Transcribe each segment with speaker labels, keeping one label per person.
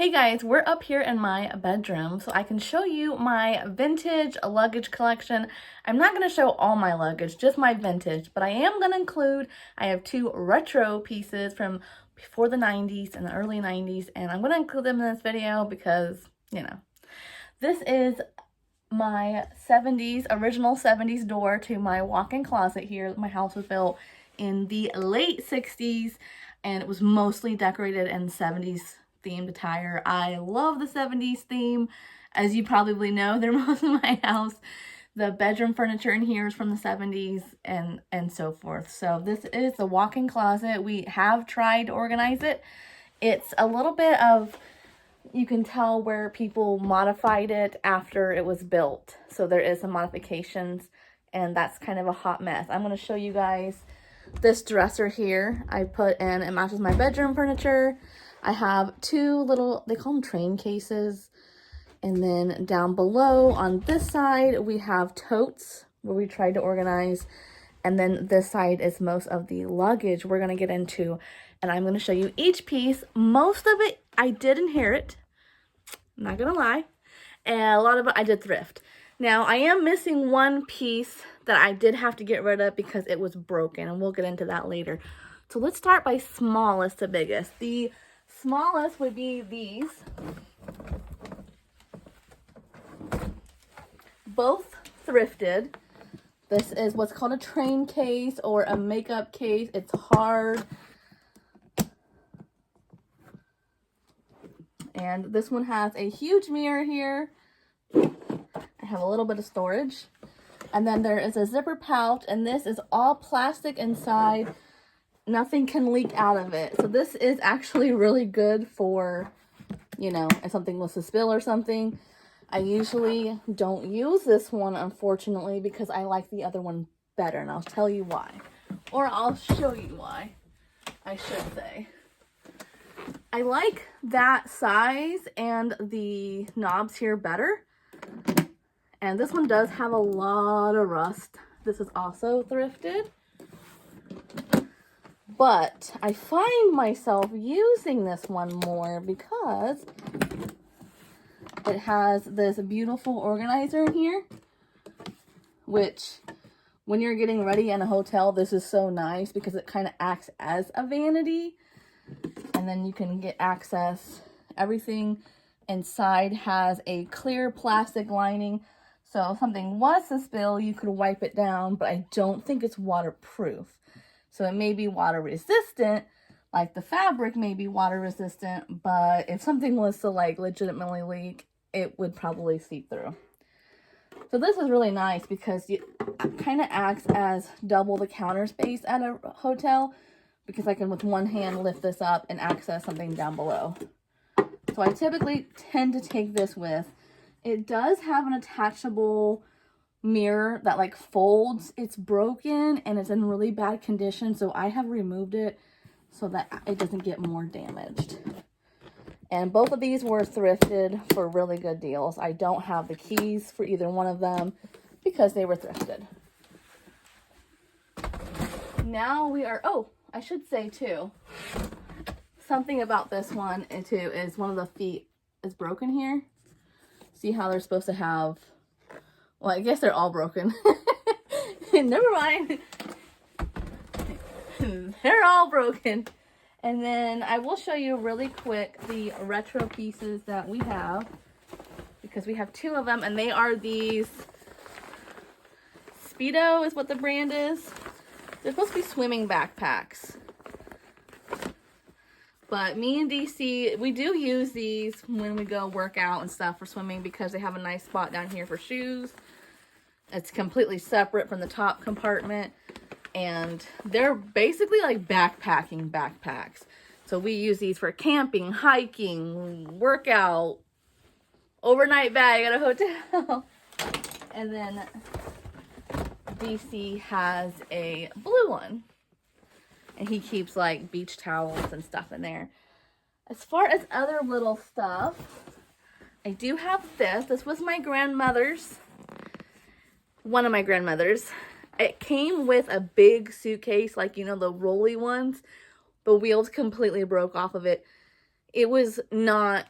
Speaker 1: Hey guys, we're up here in my bedroom so I can show you my vintage luggage collection. I'm not going to show all my luggage, just my vintage, but I am going to include, I have two retro pieces from before the 90s and the early 90s, and I'm going to include them in this video because, this is my 70s, original 70s door to my walk-in closet here. My house was built in the late 60s and it was mostly decorated in 70s themed attire. I love the 70s theme. As you probably know, they're most of my house. The bedroom furniture in here is from the 70s and so forth. So this is the walk-in closet. We have tried to organize it. It's a little bit of, you can tell where people modified it after it was built. So there is some modifications and that's kind of a hot mess. I'm going to show you guys this dresser here. I put in, it matches my bedroom furniture. I have two little, they call them train cases. And then down below on this side, we have totes where we tried to organize. And then this side is most of the luggage we're going to get into. And I'm going to show you each piece. Most of it I did inherit. I'm not going to lie. And a lot of it I did thrift. Now, I am missing one piece that I did have to get rid of because it was broken. And we'll get into that later. So let's start by smallest to biggest. The smallest would be these. Both thrifted. This is what's called a train case or a makeup case. It's hard. And this one has a huge mirror here. I have a little bit of storage. And then there is a zipper pouch, and this is all plastic inside. Nothing can leak out of it. So this is actually really good for, if something was to spill or something. I usually don't use this one, unfortunately, because I like the other one better. And I'll tell you why. Or I'll show you why, I should say. I like that size and the knobs here better. And this one does have a lot of rust. This is also thrifted. But I find myself using this one more because it has this beautiful organizer in here, which when you're getting ready in a hotel, this is so nice because it kind of acts as a vanity. And then you can get access. Everything inside has a clear plastic lining. So if something was to spill, you could wipe it down, but I don't think it's waterproof. So it may be water resistant, like the fabric may be water resistant, but if something was to legitimately leak, it would probably seep through. So this is really nice because it kind of acts as double the counter space at a hotel because I can with one hand lift this up and access something down below. So I typically tend to take this with. It does have an attachable mirror that folds. It's broken and it's in really bad condition, so I have removed it so that it doesn't get more damaged. And both of these were thrifted for really good deals. I don't have the keys for either one of them because they were thrifted. Now we are, I should say too, something about this one too is one of the feet is broken here. See how they're supposed to have, well, I guess they're all broken. Never mind. They're all broken. And then I will show you really quick the retro pieces that we have. Because we have two of them. And they are these Speedo is what the brand is. They're supposed to be swimming backpacks. But me and DC, we do use these when we go work out and stuff for swimming because they have a nice spot down here for shoes. It's completely separate from the top compartment. And they're basically like backpacking backpacks. So we use these for camping, hiking, workout, overnight bag at a hotel. And then DC has a blue one. And he keeps beach towels and stuff in there. As far as other little stuff, I do have this. This was my grandmother's. One of my grandmother's. It came with a big suitcase, the rolly ones. The wheels completely broke off of it. It was not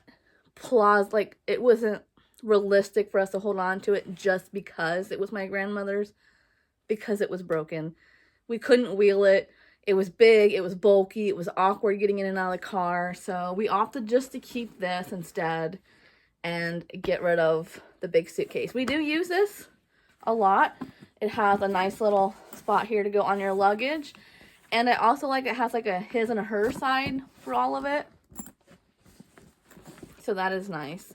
Speaker 1: like it wasn't realistic for us to hold on to it just because it was my grandmother's, because it was broken. We couldn't wheel it. It was big, it was bulky, it was awkward getting in and out of the car. So we opted just to keep this instead and get rid of the big suitcase. We do use this a lot. It has a nice little spot here to go on your luggage. And I also like it has like a his and a her side for all of it. So that is nice.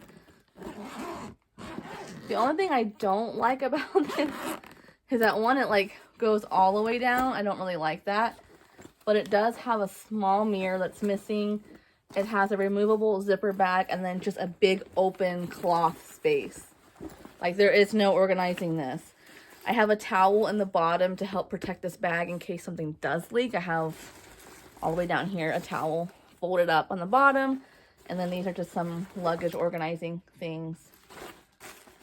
Speaker 1: The only thing I don't like about this is that one, it like goes all the way down. I don't really like that. But it does have a small mirror that's missing. It has a removable zipper bag and then just a big open cloth space. Like there is no organizing this. I have a towel in the bottom to help protect this bag in case something does leak. I have all the way down here a towel folded up on the bottom. And then these are just some luggage organizing things.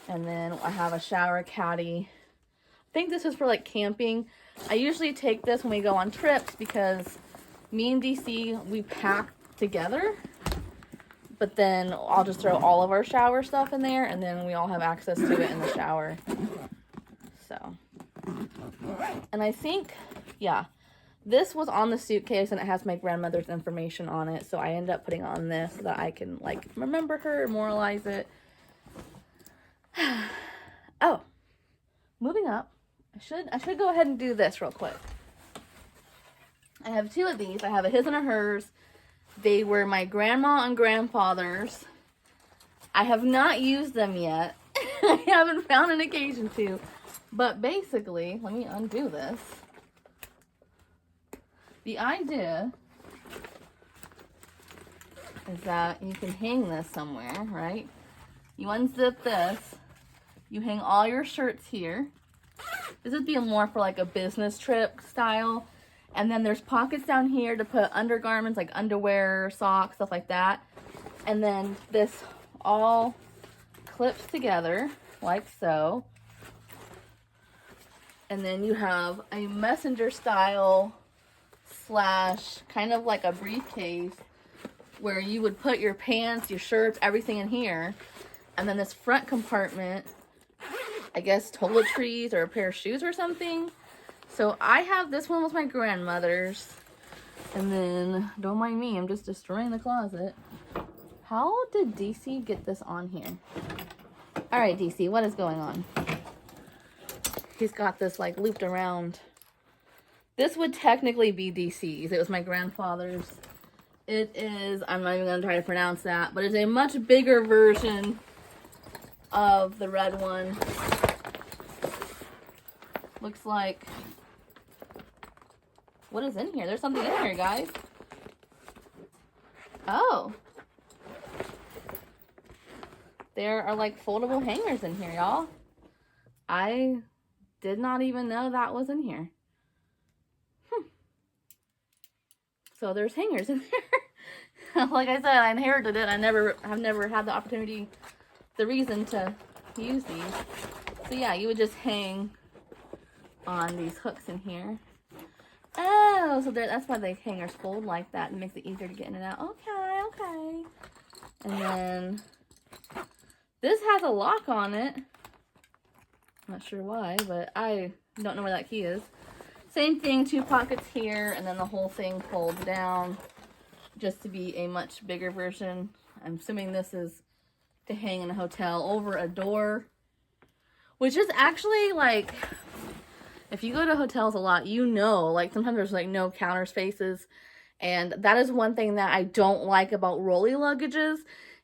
Speaker 1: And then I have a shower caddy. I think this is for like camping. I usually take this when we go on trips because me and DC, we pack together. But then I'll just throw all of our shower stuff in there and then we all have access to it in the shower. So, and I think, yeah, this was on the suitcase and it has my grandmother's information on it. So I end up putting on this so that I can like remember her, memorialize it. Oh, moving up. I should go ahead and do this real quick. I have two of these. I have a his and a hers. They were my grandma and grandfather's. I have not used them yet. I haven't found an occasion to. But basically, let me undo this. The idea is that you can hang this somewhere, right? You unzip this. You hang all your shirts here. This would be more for like a business trip style. And then there's pockets down here to put undergarments like underwear, socks, stuff like that. And then this all clips together like so. And then you have a messenger style slash kind of like a briefcase where you would put your pants, your shirts, everything in here. And then this front compartment, I guess toiletries or a pair of shoes or something. So I have this one was my grandmother's. And then, don't mind me, I'm just destroying the closet. How did DC get this on here? All right, DC, what is going on? He's got this like looped around. This would technically be DC's. It was my grandfather's. It is, I'm not even gonna try to pronounce that, but it's a much bigger version of the red one. Looks like, what is in here? There's something in here, guys. Oh. There are like foldable hangers in here, y'all. I did not even know that was in here. So there's hangers in there. Like I said, I inherited it. I've never had the opportunity, the reason to use these. So yeah, you would just hang on these hooks in here. Oh, so that's why the hangers fold like that and makes it easier to get in and out. Okay, okay. And then this has a lock on it. Not sure why, but I don't know where that key is. Same thing, two pockets here, and then the whole thing folds down just to be a much bigger version. I'm assuming this is to hang in a hotel over a door, which is actually like, if you go to hotels a lot, you know, like sometimes there's like no counter spaces. And that is one thing that I don't like about rolly luggages,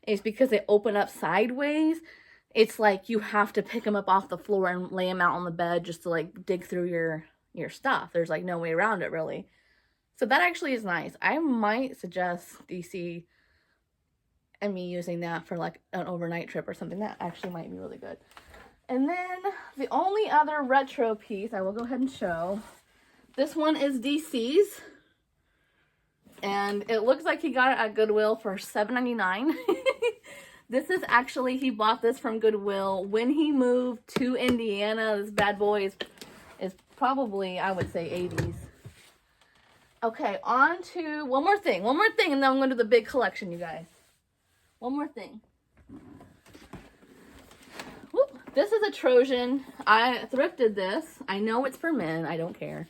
Speaker 1: is because they open up sideways. It's like you have to pick them up off the floor and lay them out on the bed just to like dig through your stuff. There's like no way around it really. So that actually is nice. I might suggest DC and me using that for like an overnight trip or something. That actually might be really good. And then the only other retro piece I will go ahead and show. This one is DC's. And it looks like he got it at Goodwill for $7.99. This is actually, he bought this from Goodwill when he moved to Indiana. This bad boy is probably, I would say, 80s. Okay, on to one more thing, and then I'm going to do the big collection, you guys. One more thing. Whoop. This is a Trojan. I thrifted this. I know it's for men. I don't care.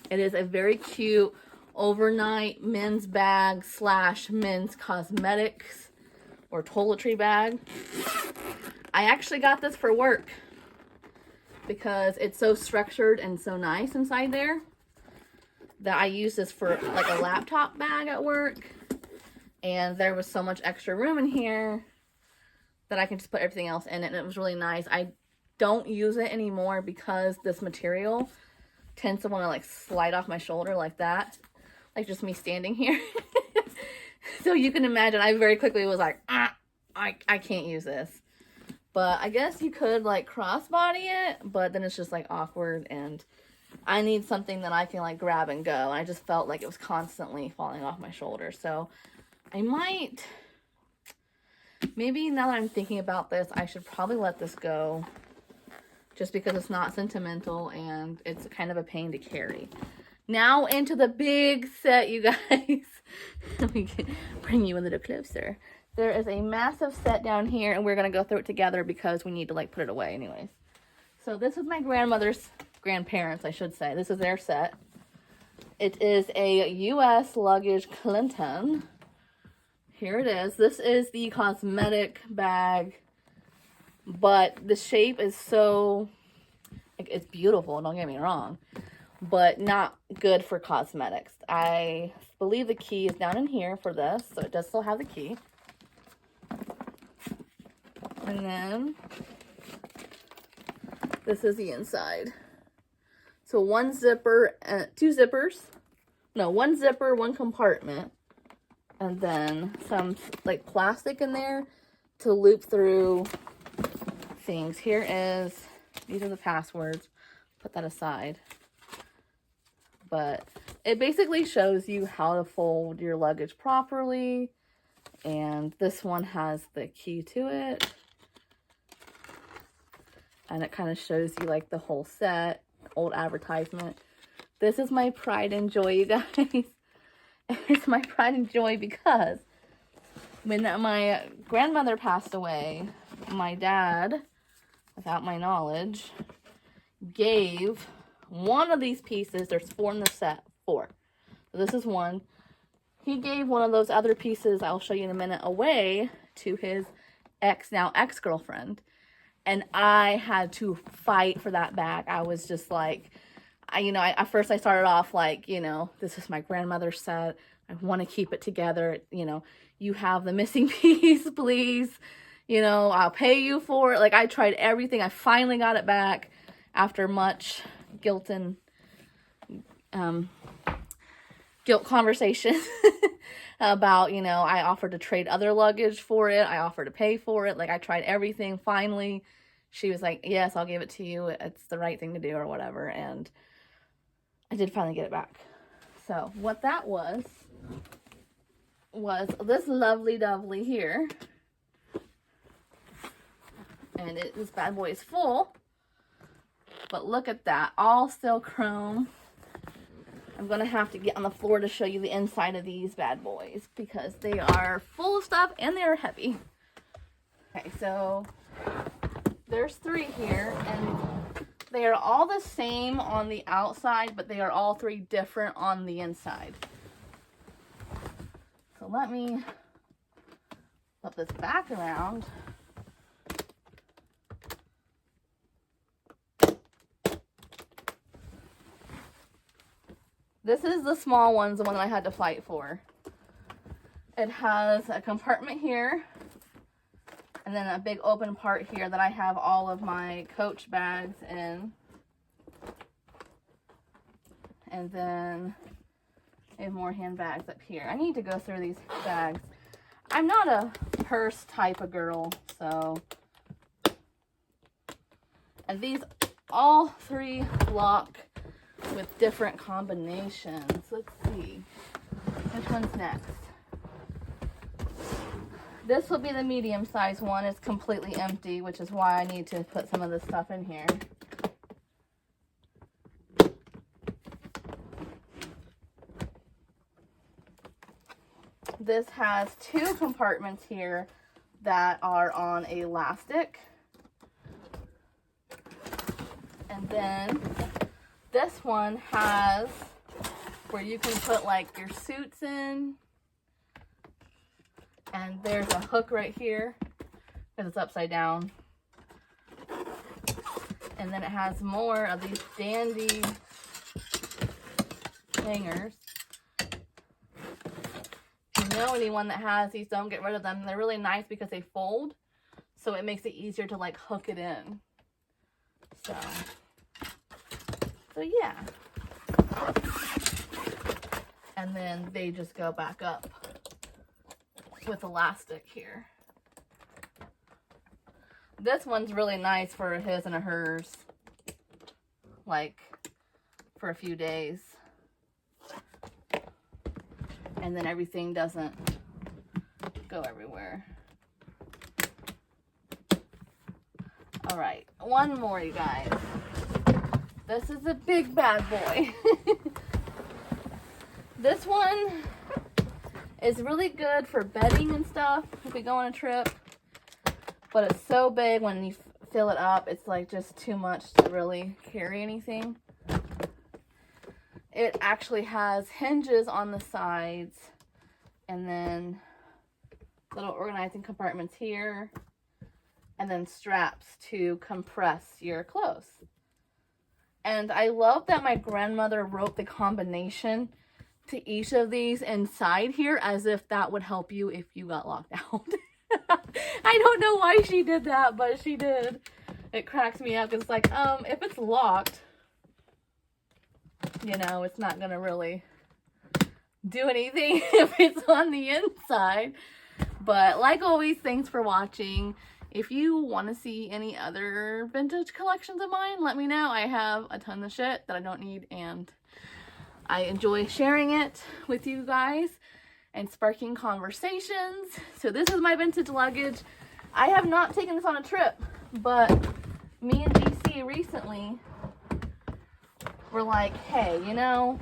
Speaker 1: It is a very cute overnight men's bag / men's cosmetics or toiletry bag. I actually got this for work because it's so structured and so nice inside there that I use this for like a laptop bag at work. And there was so much extra room in here that I can just put everything else in it, and it was really nice. I don't use it anymore because this material tends to want to like slide off my shoulder like that, like just me standing here. So you can imagine I very quickly was like, I can't use this. But I guess you could like crossbody it, but then it's just like awkward, and I need something that I can like grab and go. And I just felt like it was constantly falling off my shoulder. So I might, maybe now that I'm thinking about this, I should probably let this go just because it's not sentimental and it's kind of a pain to carry. Now into the big set, you guys. Let me bring you a little closer. There is a massive set down here, and we're going to go through it together because we need to like put it away anyways. So this is my grandparents, I should say. This is their set. It is a U.S. Luggage Clinton. Here it is. This is the cosmetic bag, but the shape is so, like, it's beautiful, don't get me wrong, but not good for cosmetics. I believe the key is down in here for this, so it does still have the key. And then this is the inside. So one zipper, two zippers. No, one zipper, one compartment. And then some like plastic in there to loop through things. Here is, these are the passwords. Put that aside. But it basically shows you how to fold your luggage properly. And this one has the key to it. And it kind of shows you like the whole set, old advertisement. This is my pride and joy, you guys. It's my pride and joy because when my grandmother passed away, my dad, without my knowledge, gave one of these pieces. There's 4 in the set, 4. So this is one. He gave one of those other pieces, I'll show you in a minute, away to his now ex-girlfriend. And I had to fight for that bag. I was just like, at first I started off like, this is my grandmother's set. I want to keep it together. You have the missing piece, please. I'll pay you for it. Like, I tried everything. I finally got it back after much guilt and guilt conversation about, I offered to trade other luggage for it. I offered to pay for it. Like, I tried everything. Finally, she was like, yes, I'll give it to you. It's the right thing to do or whatever. And I did finally get it back. So what that was this lovely dovely here. And this bad boy is full. But look at that. All still chrome. I'm going to have to get on the floor to show you the inside of these bad boys because they are full of stuff and they are heavy. Okay, so there's 3 here, and they are all the same on the outside, but they are all 3 different on the inside. So let me flip this back around. This is the small ones, the one that I had to fight for. It has a compartment here, and then a big open part here that I have all of my Coach bags in. And then I have more handbags up here. I need to go through these bags. I'm not a purse type of girl, so. And these all 3 lock with different combinations. Let's see. Which one's next? This will be the medium-sized one. It's completely empty, which is why I need to put some of this stuff in here. This has 2 compartments here that are on elastic. And then this one has where you can put like your suits in. And there's a hook right here because it's upside down. And then it has more of these dandy hangers. If you know anyone that has these, don't get rid of them. They're really nice because they fold, so it makes it easier to like hook it in. So yeah. And then they just go back up with elastic here. This one's really nice for a his and a hers, like for a few days. And then everything doesn't go everywhere. All right, one more, you guys. This is a big bad boy. This one is really good for bedding and stuff if we go on a trip. But it's so big when you fill it up, it's like just too much to really carry anything. It actually has hinges on the sides and then little organizing compartments here and then straps to compress your clothes. And I love that my grandmother wrote the combination to each of these inside here as if that would help you if you got locked out. I don't know why she did that, but she did. It cracks me up. It's like, if it's locked, you know, it's not gonna really do anything if it's on the inside. But like always, thanks for watching. If you want to see any other vintage collections of mine, let me know. I have a ton of shit that I don't need, and I enjoy sharing it with you guys and sparking conversations. So this is my vintage luggage. I have not taken this on a trip, but me and DC recently were like, hey, you know,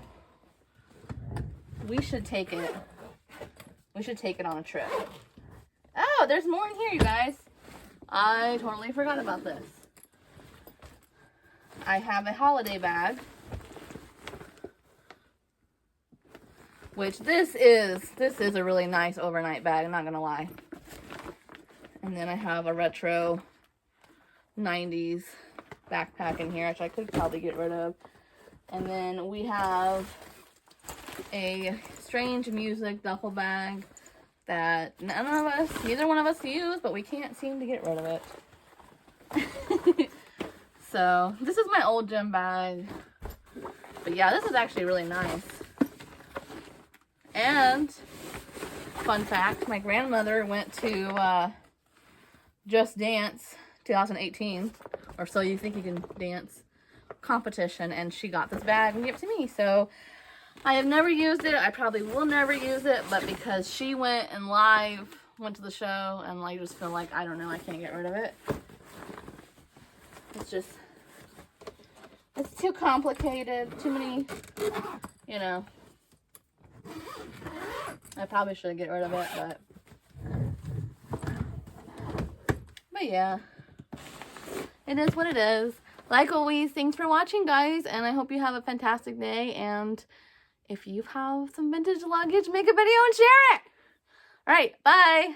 Speaker 1: we should take it. We should take it on a trip. Oh, there's more in here, you guys. I totally forgot about this. I have a holiday bag, which this is a really nice overnight bag, I'm not gonna lie. And then I have a retro 90s backpack in here, which I could probably get rid of. And then we have a strange music duffel bag that neither one of us use, but we can't seem to get rid of it. So this is my old gym bag. But yeah, this is actually really nice. And fun fact, my grandmother went to Just Dance 2018, or So You Think You Can Dance competition, and she got this bag and gave it to me. So I have never used it. I probably will never use it, but because she went and went to the show, and I just feel like, I don't know, I can't get rid of it. It's too complicated, too many, you know. I probably should get rid of it, but yeah, it is what it is. Like always, thanks for watching, guys, and I hope you have a fantastic day. And if you have some vintage luggage, make a video and share it. All right, bye.